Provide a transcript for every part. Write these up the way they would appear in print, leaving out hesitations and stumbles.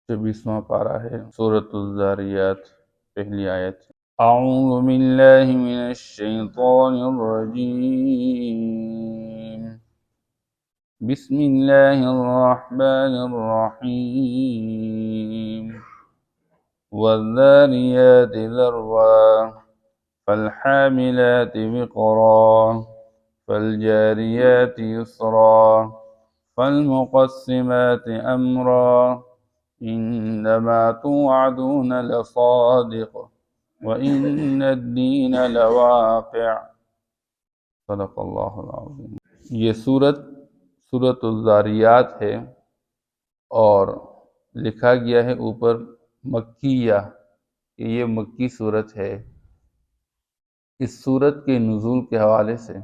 26واں پارہ ہے سورۃ الذاریات، پہلی آیت۔ اعوذ باللہ من الشیطان الرجیم، بسم اللہ الرحمن الرحیم۔ والذاریات ذروا فالحاملات وقرا فالجاریات یسرا فالمقسمات امرا انما توعدون لصادق وان الدین لواقع۔ صدق اللہ العظیم۔ یہ سورۃ الذاریات ہے اور لکھا گیا ہے اوپر مکیہ کہ یہ مکی سورت ہے۔ اس سورت کے نزول کے حوالے سے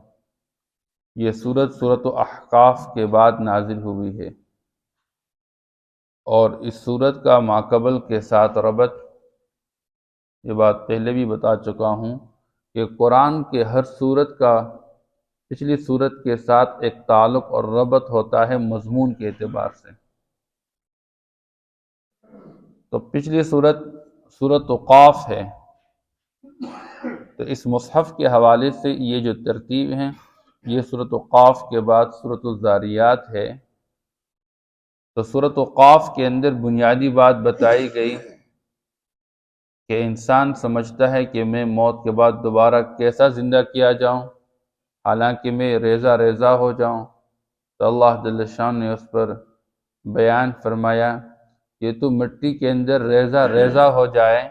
یہ سورت احقاف کے بعد نازل ہوئی ہے، اور اس سورت کا ماقبل کے ساتھ ربط، یہ بات پہلے بھی بتا چکا ہوں کہ قرآن کے ہر سورت کا پچھلی سورت کے ساتھ ایک تعلق اور ربط ہوتا ہے مضمون کے اعتبار سے۔ تو پچھلی سورت قاف ہے، تو اس مصحف کے حوالے سے یہ جو ترتیب ہے، یہ سورۃ قاف کے بعد سورۃ الذاریات ہے۔ تو سورۃ قاف کے اندر بنیادی بات بتائی گئی کہ انسان سمجھتا ہے کہ میں موت کے بعد دوبارہ کیسا زندہ کیا جاؤں، حالانکہ میں ریزہ ریزہ ہو جاؤں۔ تو اللہ جل شان نے اس پر بیان فرمایا کہ تو مٹی کے اندر ریزہ ریزہ ہو جائے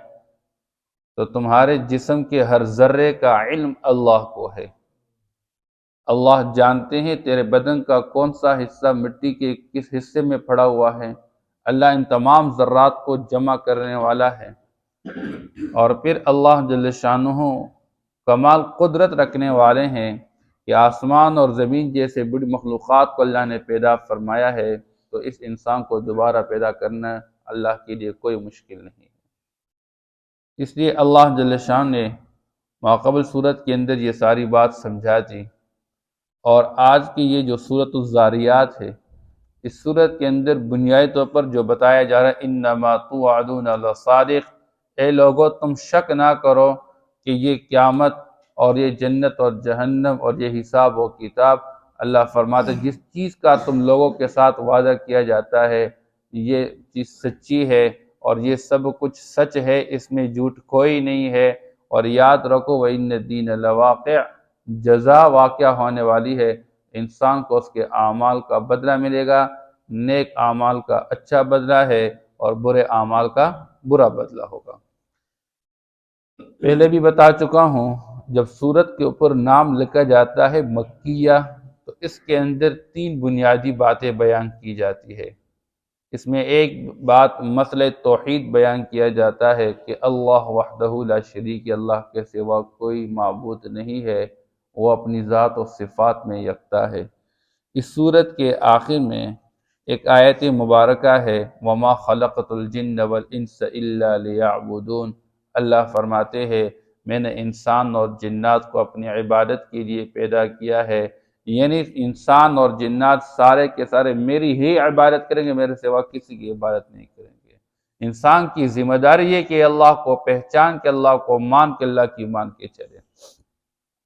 تو تمہارے جسم کے ہر ذرے کا علم اللہ کو ہے۔ اللہ جانتے ہیں تیرے بدن کا کون سا حصہ مٹی کے کس حصے میں پڑا ہوا ہے۔ اللہ ان تمام ذرات کو جمع کرنے والا ہے، اور پھر اللہ جل شانہ کمال قدرت رکھنے والے ہیں کہ آسمان اور زمین جیسے بڑی مخلوقات کو اللہ نے پیدا فرمایا ہے، تو اس انسان کو دوبارہ پیدا کرنا اللہ کے لیے کوئی مشکل نہیں ہے۔ اس لیے اللہ جل شان نے ماقبل صورت کے اندر یہ ساری بات سمجھا دی، اور آج کی یہ جو سورۃ الذاریات ہے، اس سورت کے اندر بنیادی طور پر جو بتایا جا رہا ہے انما توعدون لصادق، اے لوگو تم شک نہ کرو کہ یہ قیامت اور یہ جنت اور جہنم اور یہ حساب و کتاب، اللہ فرماتا ہے جس چیز کا تم لوگوں کے ساتھ وعدہ کیا جاتا ہے یہ چیز سچی ہے، اور یہ سب کچھ سچ ہے، اس میں جھوٹ کوئی نہیں ہے۔ اور یاد رکھو وَإِنَّ الدِّينَ لَوَاقِعٌ، جزا واقع ہونے والی ہے، انسان کو اس کے اعمال کا بدلہ ملے گا۔ نیک اعمال کا اچھا بدلہ ہے اور برے اعمال کا برا بدلہ ہوگا۔ پہلے بھی بتا چکا ہوں جب سورت کے اوپر نام لکھا جاتا ہے مکیہ، تو اس کے اندر 3 بنیادی باتیں بیان کی جاتی ہے۔ اس میں ایک بات مسئلہ توحید بیان کیا جاتا ہے کہ اللہ وحدہ لا شریک، اللہ کے سوا کوئی معبود نہیں ہے، وہ اپنی ذات و صفات میں یکتا ہے۔ اس سورت کے آخر میں ایک آیت مبارکہ ہے وَمَا خَلَقْتُ الْجِنَّ وَالْإِنسَ إِلَّا لِيَعْبُدُونَ، اللہ فرماتے ہیں میں نے انسان اور جنات کو اپنی عبادت کے لیے پیدا کیا ہے، یعنی انسان اور جنات سارے کے سارے میری ہی عبادت کریں گے، میرے سوا کسی کی عبادت نہیں کریں گے۔ انسان کی ذمہ داری ہے کہ اللہ کو پہچان کے، اللہ کو مان کے، اللہ کی مان کے چلے۔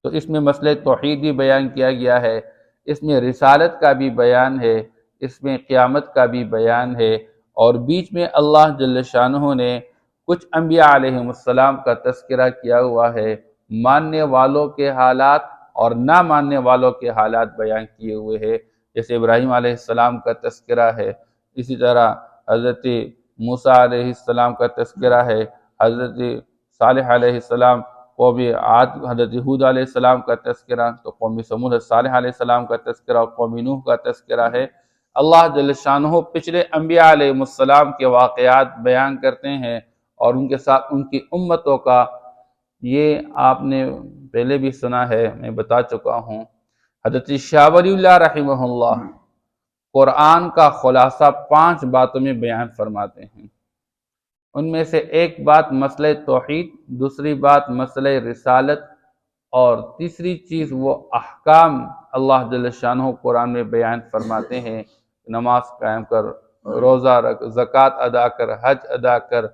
تو اس میں مسئلہ توحید بھی بیان کیا گیا ہے، اس میں رسالت کا بھی بیان ہے، اس میں قیامت کا بھی بیان ہے، اور بیچ میں اللہ جل شانہ نے کچھ انبیاء علیہ السلام کا تذکرہ کیا ہوا ہے، ماننے والوں کے حالات اور نہ ماننے والوں کے حالات بیان کیے ہوئے ہیں۔ جیسے ابراہیم علیہ السلام کا تذکرہ ہے، اسی طرح حضرت موسیٰ علیہ السلام کا تذکرہ ہے، حضرت صالح علیہ السلام قوم عاد، حضرت ہود علیہ السلام کا تذکرہ، تو قوم سمود صالح علیہ السلام کا تذکرہ، قوم نوح کا تذکرہ ہے۔ اللہ جل شانہ پچھلے انبیاء علیہ السلام کے واقعات بیان کرتے ہیں، اور ان کے ساتھ ان کی امتوں کا، یہ آپ نے پہلے بھی سنا ہے، میں بتا چکا ہوں۔ حضرت شاہ ولی اللہ رحمہ اللہ قرآن کا خلاصہ 5 باتوں میں بیان فرماتے ہیں۔ ان میں سے ایک بات مسئلہ توحید، دوسری بات مسئلہ رسالت، اور تیسری چیز وہ احکام اللہ جل شانہ قرآن میں بیان فرماتے ہیں، نماز قائم کر، روزہ رکھ، زکوٰۃ ادا کر، حج ادا کر،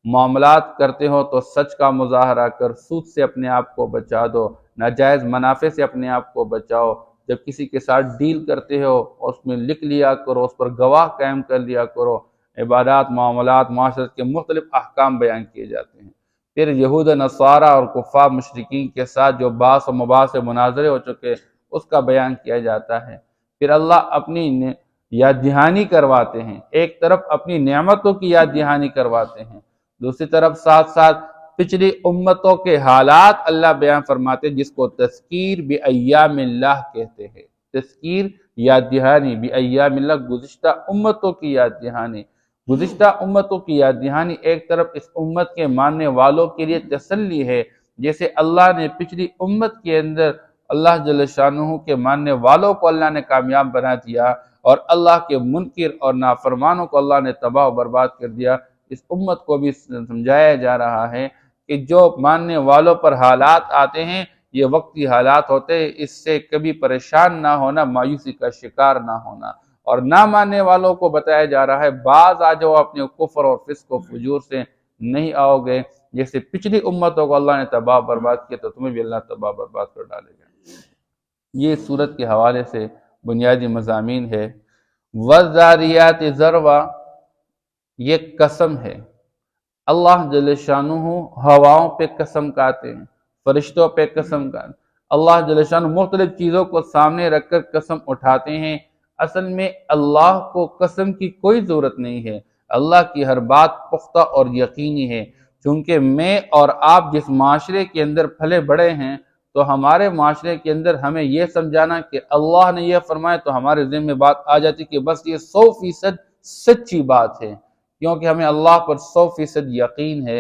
معاملات کرتے ہو تو سچ کا مظاہرہ کر، سود سے اپنے آپ کو بچا دو، ناجائز منافع سے اپنے آپ کو بچاؤ، جب کسی کے ساتھ ڈیل کرتے ہو اس میں لکھ لیا کرو، اس پر گواہ قائم کر لیا کرو۔ عبادات، معاملات، معاشرت کے مختلف احکام بیان کیے جاتے ہیں۔ پھر یہود نصارہ اور کفار مشرکین کے ساتھ جو باس و مباحث و مناظرے ہو چکے اس کا بیان کیا جاتا ہے۔ پھر اللہ اپنی یاد دہانی کرواتے ہیں، ایک طرف اپنی نعمتوں کی یاد دہانی کرواتے ہیں، دوسری طرف ساتھ ساتھ پچھلی امتوں کے حالات اللہ بیان فرماتے ہیں، جس کو تذکیر بایام اللہ کہتے ہیں۔ تذکیر، یاد دہانی، بایام اللہ، گزشتہ امتوں کی یاد دہانی۔ گزشتہ امتوں کی یاد دہانی ایک طرف اس امت کے ماننے والوں کے لیے تسلی ہے، جیسے اللہ نے پچھلی امت کے اندر اللہ جل شانہ کے ماننے والوں کو اللہ نے کامیاب بنا دیا اور اللہ کے منکر اور نافرمانوں کو اللہ نے تباہ و برباد کر دیا۔ اس امت کو بھی سمجھایا جا رہا ہے کہ جو ماننے والوں پر حالات آتے ہیں یہ وقتی حالات ہوتے ہیں، اس سے کبھی پریشان نہ ہونا، مایوسی کا شکار نہ ہونا۔ اور نہ ماننے والوں کو بتایا جا رہا ہے بعض آ جاؤ اپنے کفر اور فسق و فجور سے نہیں آؤ گے، جیسے پچھلی امتوں کو اللہ نے تباہ برباد کیا تو تمہیں بھی اللہ تباہ برباد کر ڈالے گا۔ یہ سورت کے حوالے سے بنیادی مضامین ہے۔ وَالذَّارِيَاتِ ذَرْوًا، یہ قسم ہے، اللہ جل شانہ ہواؤں پہ قسم کھاتے ہیں، فرشتوں پہ قسم کھاتے ہیں، اللہ جل شانہ مختلف چیزوں کو سامنے رکھ کر قسم اٹھاتے ہیں۔ اصل میں اللہ کو قسم کی کوئی ضرورت نہیں ہے، اللہ کی ہر بات پختہ اور یقینی ہے۔ چونکہ میں اور آپ جس معاشرے کے اندر پھلے بڑے ہیں تو ہمارے معاشرے کے اندر ہمیں یہ سمجھانا کہ اللہ نے یہ فرمایا تو ہمارے ذہن میں بات آ جاتی کہ بس یہ 100% سچی بات ہے، کیونکہ ہمیں اللہ پر 100% یقین ہے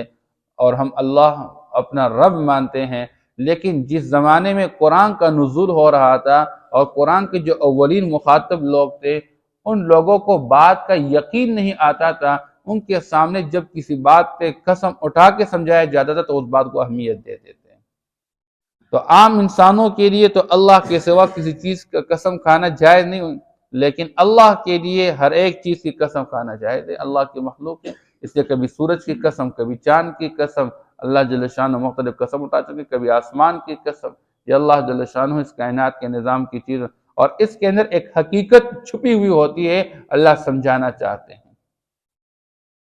اور ہم اللہ اپنا رب مانتے ہیں۔ لیکن جس زمانے میں قرآن کا نزول ہو رہا تھا اور قرآن کے جو اولین مخاطب لوگ تھے ان لوگوں کو بات کا یقین نہیں آتا تھا، ان کے سامنے جب کسی بات پہ قسم اٹھا کے سمجھایا جاتا تھا تو اس بات کو اہمیت دیتے تھے۔ تو عام انسانوں کے لیے تو اللہ کے سوا کسی چیز کا قسم کھانا جائز نہیں ہوئی، لیکن اللہ کے لیے ہر ایک چیز کی قسم کھانا جائز ہے۔ اللہ کی مخلوق ہے، اس لیے کبھی سورج کی قسم، کبھی چاند کی قسم، اللہ جل شانہ مختلف قسم اٹھا چکے، کبھی آسمان کی قسم۔ یہ اللہ جل شانہ اس کائنات کے نظام کی چیز اور اس کے اندر ایک حقیقت چھپی ہوئی ہوتی ہے، اللہ سمجھانا چاہتے ہیں۔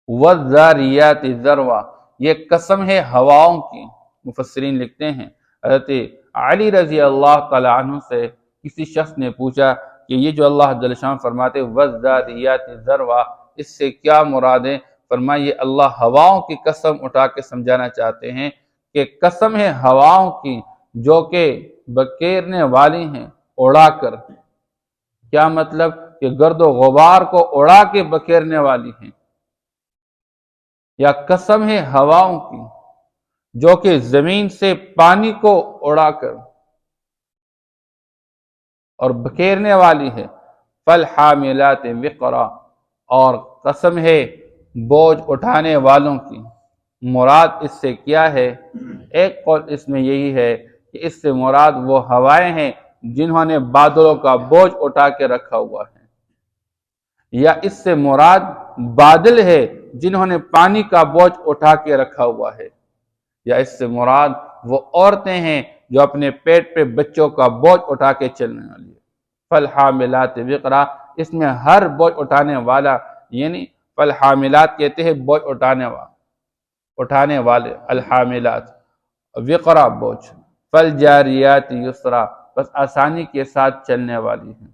وَالذَّارِيَاتِ ذَرْوًا، یہ قسم ہے ہواؤں کی۔ مفسرین لکھتے ہیں حضرت علی رضی اللہ تعالیٰ عنہ سے کسی شخص نے پوچھا کہ یہ جو اللہ جل شانہ فرماتے وَالذَّارِيَاتِ ذَرْوًا، اس سے کیا مراد ہے؟ فرمایا یہ اللہ ہواؤں کی قسم اٹھا کے سمجھانا چاہتے ہیں کہ قسم ہے ہواؤں کی جو کہ بکیرنے والی ہیں اڑا کر۔ کیا مطلب؟ کہ گرد و غبار کو اڑا کے بکیرنے والی ہیں۔ یا قسم ہے ہواؤں کی جو کہ زمین سے پانی کو اڑا کر اور بکھیرنے والی ہے۔ فالحاملات وقرا، اور قسم ہے بوجھ اٹھانے والوں کی۔ مراد اس سے کیا ہے؟ ایک قول اس میں یہی ہے کہ اس سے مراد وہ ہوائیں ہیں جنہوں نے بادلوں کا بوجھ اٹھا کے رکھا ہوا ہے، یا اس سے مراد بادل ہے جنہوں نے پانی کا بوجھ اٹھا کے رکھا ہوا ہے، یا اس سے مراد وہ عورتیں ہیں جو اپنے پیٹ پہ بچوں کا بوجھ اٹھا کے چلنے والی ہے۔ فالحاملات وقرا، اس میں ہر بوجھ اٹھانے والا، یعنی فالحاملات کہتے ہیں بوجھ اٹھانے والے، الحاملات، وقرا بوجھ، فالجاریات یسرا، بس آسانی کے ساتھ چلنے والی ہیں۔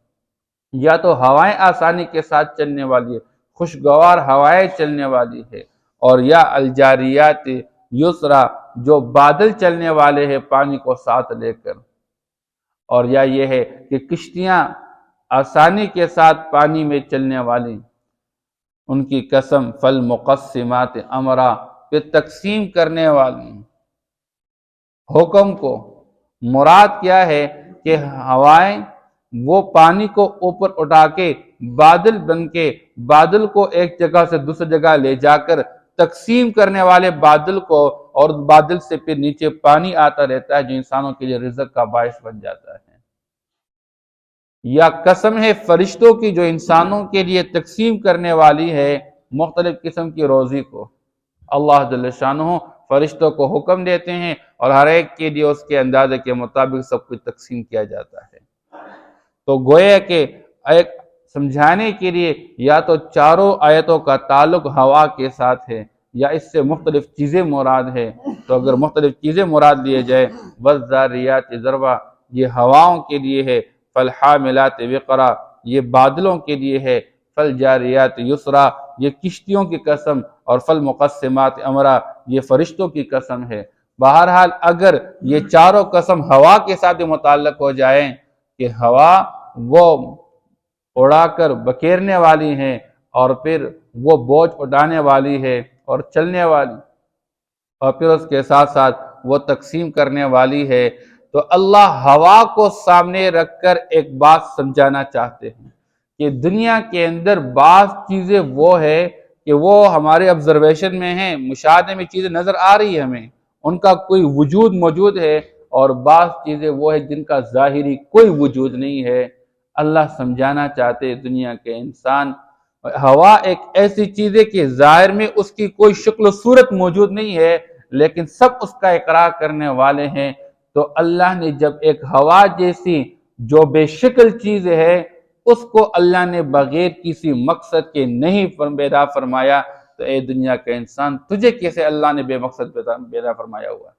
یا تو ہوائیں آسانی کے ساتھ چلنے والی ہے، خوشگوار ہوائیں چلنے والی ہے، اور یا الجاریات یسرا، جو بادل چلنے والے ہیں پانی کو ساتھ لے کر، اور یا یہ ہے کہ کشتیاں آسانی کے ساتھ پانی میں چلنے والی، ان کی قسم فالمقسمات امرا، کہ تقسیم کرنے والی حکم کو۔ مراد کیا ہے کہ ہوائیں وہ پانی کو اوپر اٹھا کے بادل بن کے بادل کو ایک جگہ سے دوسری جگہ لے جا کر تقسیم کرنے والے بادل کو، اور بادل سے پھر نیچے پانی آتا رہتا ہے جو انسانوں کے لیے رزق کا باعث بن جاتا ہے۔ یا قسم ہے فرشتوں کی جو انسانوں کے لیے تقسیم کرنے والی ہے مختلف قسم کی روزی کو۔ اللہ جل شانہ فرشتوں کو حکم دیتے ہیں اور ہر ایک کے لیے اس کے اندازے کے مطابق سب کچھ تقسیم کیا جاتا ہے۔ تو گویا کہ ایک سمجھانے کے لیے یا تو چاروں آیتوں کا تعلق ہوا کے ساتھ ہے یا اس سے مختلف چیزیں مراد ہے۔ تو اگر مختلف چیزیں مراد لیے جائے وَالذَّارِيَاتِ ذَرْوًا یہ ہواؤں کے لیے ہے، فَالْحَامِلَاتِ وِقْرًا یہ بادلوں کے لیے ہے، فَالْجَارِيَاتِ يُسْرًا یہ کشتیوں کی قسم، اور فَالْمُقَسِّمَاتِ أَمْرًا یہ فرشتوں کی قسم ہے۔ بہرحال اگر یہ چاروں قسم ہوا کے ساتھ متعلق ہو جائیں کہ ہوا وہ اڑا کر بکھیرنے والی ہے اور پھر وہ بوجھ اٹھانے والی ہے اور چلنے والی، اور پھر اس کے ساتھ ساتھ وہ تقسیم کرنے والی ہے، تو اللہ ہوا کو سامنے رکھ کر ایک بات سمجھانا چاہتے ہیں کہ دنیا کے اندر بعض چیزیں وہ ہے کہ وہ ہمارے آبزرویشن میں ہیں، مشاہدے میں چیزیں نظر آ رہی ہے ہمیں، ان کا کوئی وجود موجود ہے، اور بعض چیزیں وہ ہے جن کا ظاہری کوئی وجود نہیں ہے۔ اللہ سمجھانا چاہتے دنیا کے انسان ہوا ایک ایسی چیز ہے کہ ظاہر میں اس کی کوئی شکل و صورت موجود نہیں ہے لیکن سب اس کا اقرار کرنے والے ہیں۔ تو اللہ نے جب ایک ہوا جیسی جو بے شکل چیز ہے اس کو اللہ نے بغیر کسی مقصد کے نہیں پیدا فرمایا، تو اے دنیا کا انسان تجھے کیسے اللہ نے بے مقصد پیدا فرمایا ہوا؟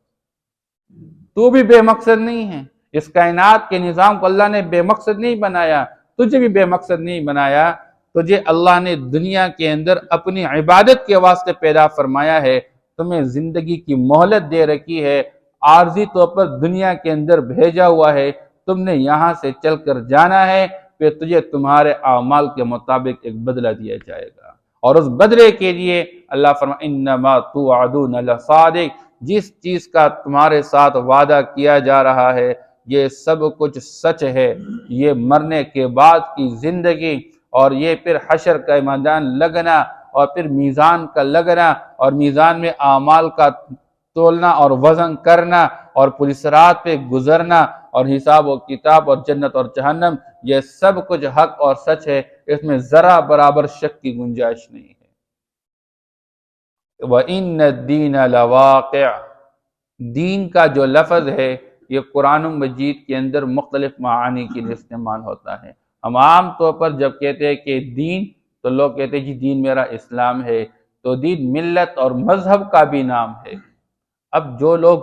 تو بھی بے مقصد نہیں ہے، اس کائنات کے نظام کو اللہ نے بے مقصد نہیں بنایا، تجھے بھی بے مقصد نہیں بنایا۔ تجھے اللہ نے دنیا کے اندر اپنی عبادت کے واسطے پیدا فرمایا ہے، تمہیں زندگی کی مہلت دے رکھی ہے، عارضی طور پر دنیا کے اندر بھیجا ہوا ہے، تم نے یہاں سے چل کر جانا ہے، پھر تجھے تمہارے اعمال کے مطابق ایک بدلہ دیا جائے گا، اور اس بدلے کے لیے اللہ فرمائے انما توعدون لصادق جس چیز کا تمہارے ساتھ وعدہ کیا جا رہا ہے یہ سب کچھ سچ ہے۔ یہ مرنے کے بعد کی زندگی اور یہ پھر حشر کا میدان لگنا اور پھر میزان کا لگنا اور میزان میں اعمال کا تولنا اور وزن کرنا اور پولیس رات پہ گزرنا اور حساب و کتاب اور جنت اور جہنم، یہ سب کچھ حق اور سچ ہے، اس میں ذرا برابر شک کی گنجائش نہیں ہے۔ وَإِنَّ الدِّينَ لَوَاقِعٌ دین کا جو لفظ ہے یہ قرآن مجید کے اندر مختلف معانی کے لیے استعمال ہوتا ہے۔ ہم عام طور پر جب کہتے ہیں کہ دین تو لوگ کہتے ہیں جی دین میرا اسلام ہے، تو دین ملت اور مذہب کا بھی نام ہے۔ اب جو لوگ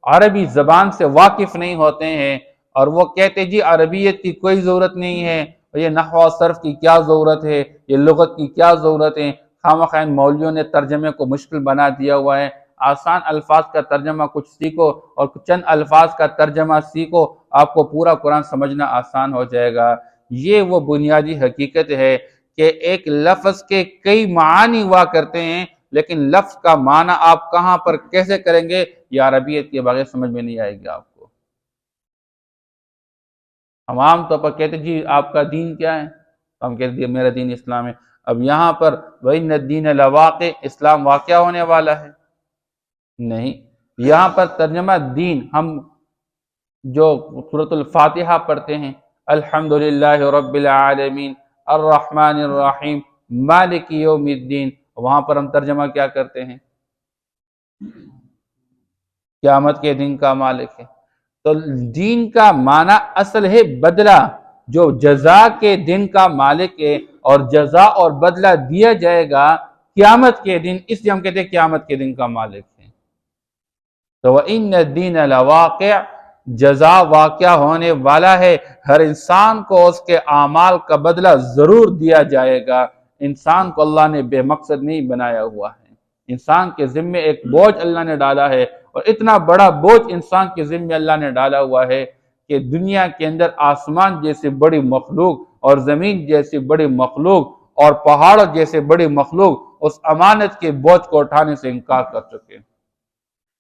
عربی زبان سے واقف نہیں ہوتے ہیں اور وہ کہتے ہیں جی عربیت کی کوئی ضرورت نہیں ہے، یہ نحو و صرف کی کیا ضرورت ہے، یہ لغت کی کیا ضرورت ہے، خواہ مولویوں نے ترجمے کو مشکل بنا دیا ہوا ہے، آسان الفاظ کا ترجمہ کچھ سیکھو اور چند الفاظ کا ترجمہ سیکھو، آپ کو پورا قرآن سمجھنا آسان ہو جائے گا۔ یہ وہ بنیادی حقیقت ہے کہ ایک لفظ کے کئی معانی ہوا کرتے ہیں، لیکن لفظ کا معنی آپ کہاں پر کیسے کریں گے یہ عربیت کے بغیر سمجھ میں نہیں آئے گی آپ کو۔ ہم عام طور پر کہتے ہیں جی آپ کا دین کیا ہے، ہم کہتے ہیں میرا دین اسلام ہے۔ اب یہاں پر وَإِنَّ الدِّينَ لَوَاقِعٌ اسلام واقعہ ہونے والا ہے؟ نہیں، یہاں پر ترجمہ دین ہم جو سورۃ الفاتحہ پڑھتے ہیں الحمدللہ رب العالمین الرحمن الرحیم مالک یوم الدین، وہاں پر ہم ترجمہ کیا کرتے ہیں؟ قیامت کے دن کا مالک ہے۔ تو دین کا معنی اصل ہے بدلہ، جو جزا کے دن کا مالک ہے اور جزا اور بدلہ دیا جائے گا قیامت کے دن، اس لیے ہم کہتے ہیں قیامت کے دن کا مالک ہے۔ تو وَإِنَّ الدِّينَ لَوَاقِعٌ جزا واقعہ ہونے والا ہے، ہر انسان کو اس کے اعمال کا بدلہ ضرور دیا جائے گا۔ انسان کو اللہ نے بے مقصد نہیں بنایا ہوا ہے، انسان کے ذمے ایک بوجھ اللہ نے ڈالا ہے، اور اتنا بڑا بوجھ انسان کے ذمے اللہ نے ڈالا ہوا ہے کہ دنیا کے اندر آسمان جیسی بڑی مخلوق اور زمین جیسی بڑی مخلوق اور پہاڑ جیسے بڑی مخلوق اس امانت کے بوجھ کو اٹھانے سے انکار کر چکے۔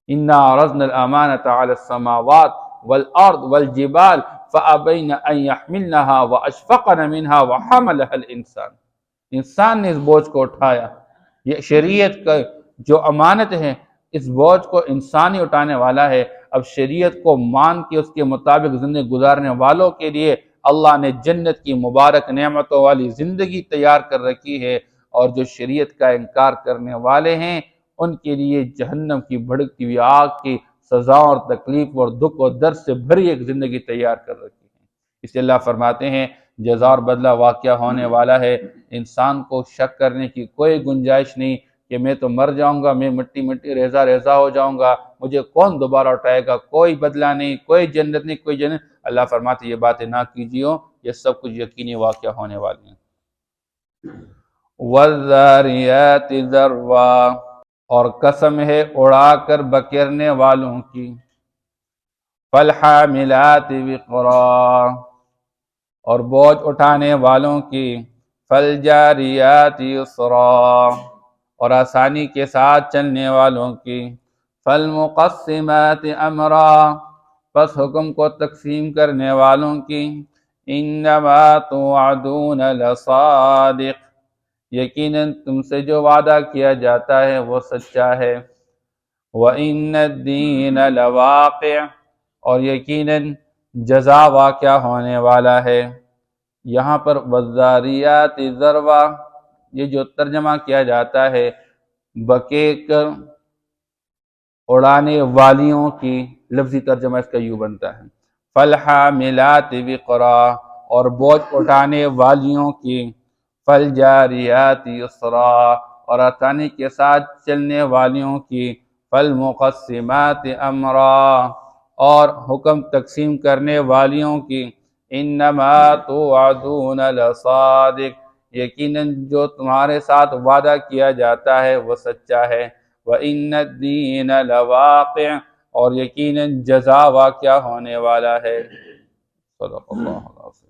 اِنَّا عَرَضْنَا الْأَمَانَةَ عَلَى السَّمَاوَاتِ وَالْأَرْضِ وَالْجِبَالِ فَأَبَيْنَ أَن يَحْمِلْنَهَا وَأَشْفَقْنَ مِنْهَا وَحَمَلَهَا الْإِنسَانُ انسان نے اس بوجھ کو اٹھایا۔ یہ شریعت کا جو امانت ہے اس بوجھ کو انسان ہی اٹھانے والا ہے۔ اب شریعت کو مان کے اس کے مطابق زندگی گزارنے والوں کے لیے اللہ نے جنت کی مبارک نعمتوں والی زندگی تیار کر رکھی ہے، اور جو شریعت کا انکار کرنے والے ہیں ان کے لیے جہنم کی بھڑکتی ہوئی آگ کی سزا اور تکلیف اور دکھ اور درد سے بھری ایک زندگی تیار کر رکھی ہے۔ اس لیے اللہ فرماتے ہیں جزا اور بدلہ واقعہ ہونے والا ہے، انسان کو شک کرنے کی کوئی گنجائش نہیں کہ میں تو مر جاؤں گا، میں مٹی مٹی ریزہ ریزہ ہو جاؤں گا، مجھے کون دوبارہ اٹھائے گا، کوئی بدلہ نہیں، کوئی جنت نہیں، کوئی جنت۔ اللہ فرماتے یہ باتیں نہ کیجیے، یہ سب کچھ یقینی واقعہ ہونے والی ہیں۔ وَالذَّارِيَاتِ ذَرْوًا، اور قسم ہے اڑا کر بکیرنے والوں کی، فَالْحَامِلَاتِ وِقْرًا، اور بوجھ اٹھانے والوں کی، فَالْجَارِيَاتِ يُسْرًا، اور آسانی کے ساتھ چلنے والوں کی، فَالْمُقَسِّمَاتِ أَمْرًا، پس حکم کو تقسیم کرنے والوں کی، إِنَّمَا تُوعَدُونَ لَصَادِقٌ، یقیناً تم سے جو وعدہ کیا جاتا ہے وہ سچا ہے، وَإِنَّ الدِّينَ لَوَاقِعٌ، اور یقیناً جزا واقعہ ہونے والا ہے۔ یہاں پر وَالذَّارِيَاتِ ذَرْوًا یہ جو ترجمہ کیا جاتا ہے بکے کر اڑانے والیوں کی، لفظی ترجمہ اس کا یوں بنتا ہے فَالْحَامِلَاتِ وِقْرًا، اور بوجھ اٹھانے والیوں کی، فَالْجَارِيَاتِ يُسْرًا، اور آسانی کے ساتھ چلنے والیوں کی، فَالْمُقَسِّمَاتِ أَمْرًا، اور حکم تقسیم کرنے والیوں کی، إِنَّمَا تُوعَدُونَ لَصَادِقٌ، یقیناً جو تمہارے ساتھ وعدہ کیا جاتا ہے وہ سچا ہے، وَإِنَّ الدِّينَ لَوَاقِعٌ، اور یقیناً جزا واقعہ ہونے والا ہے۔ صدق اللہ العظیم۔